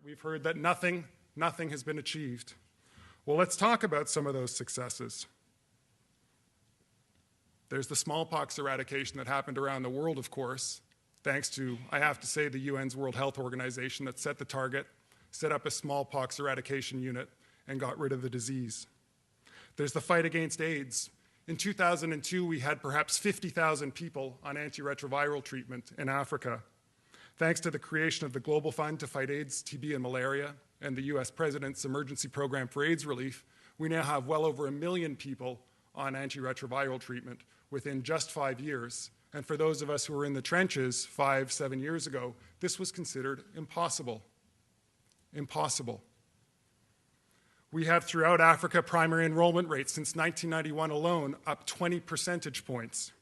we've heard that nothing has been achieved. Well, let's talk about some of those successes. There's the smallpox eradication that happened around the world, of course, thanks to, I have to say, the UN's World Health Organization that set the target, set up a smallpox eradication unit, and got rid of the disease. There's the fight against AIDS. In 2002, we had perhaps 50,000 people on antiretroviral treatment in Africa. Thanks to the creation of the Global Fund to fight AIDS, TB, and malaria, and the US President's Emergency Program for AIDS Relief, we now have well over 1 million people on antiretroviral treatment within just 5 years. And for those of us who were in the trenches 5, 7 years ago, this was considered impossible. Impossible. We have throughout Africa primary enrollment rates since 1991 alone up 20 percentage points.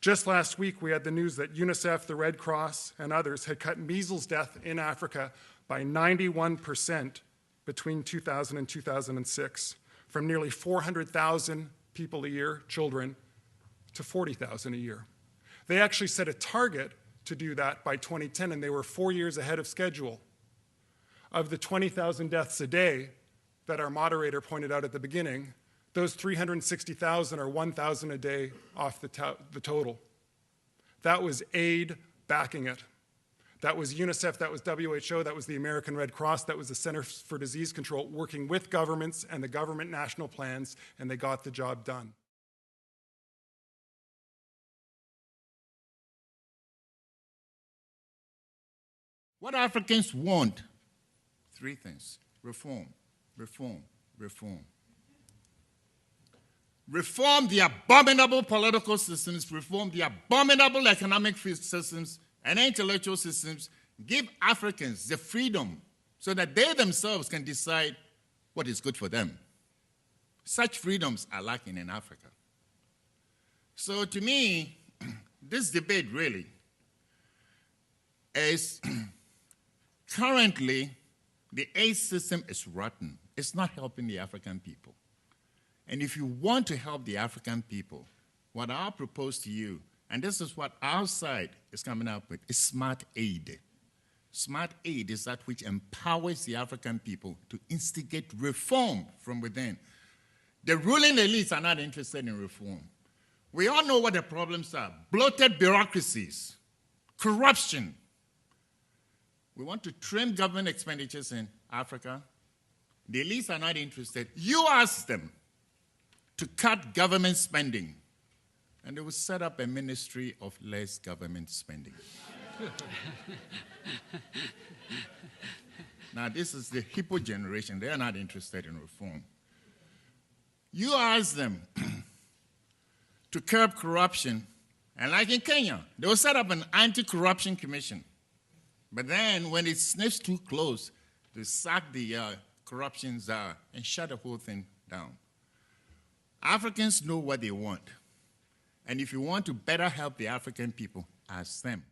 Just last week, we had the news that UNICEF, the Red Cross, and others had cut measles death in Africa by 91% between 2000 and 2006, from nearly 400,000 people a year, children, to 40,000 a year. They actually set a target to do that by 2010, and they were 4 years ahead of schedule. Of the 20,000 deaths a day that our moderator pointed out at the beginning, those 360,000 are 1,000 a day off the total. That was aid backing it. That was UNICEF, that was WHO, that was the American Red Cross, that was the Centers for Disease Control, working with governments and the government national plans, and they got the job done. What Africans want, 3 things: reform, reform, reform. Reform the abominable political systems, reform the abominable economic systems and intellectual systems, give Africans the freedom so that they themselves can decide what is good for them. Such freedoms are lacking in Africa. So to me, this debate really is currently the aid system is rotten. It's not helping the African people. And if you want to help the African people, what I'll propose to you, and this is what our side is coming up with, is smart aid. Smart aid is that which empowers the African people to instigate reform from within. The ruling elites are not interested in reform. We all know what the problems are: bloated bureaucracies, corruption. We want to trim government expenditures in Africa. The elites are not interested. You ask them to cut government spending, and they will set up a ministry of less government spending. Now, this is the hippo generation. They are not interested in reform. You ask them to curb corruption, and like in Kenya, they will set up an anti-corruption commission. But then, when it sniffs too close, they sack the corruption czar and shut the whole thing down. Africans know what they want. And if you want to better help the African people, ask them.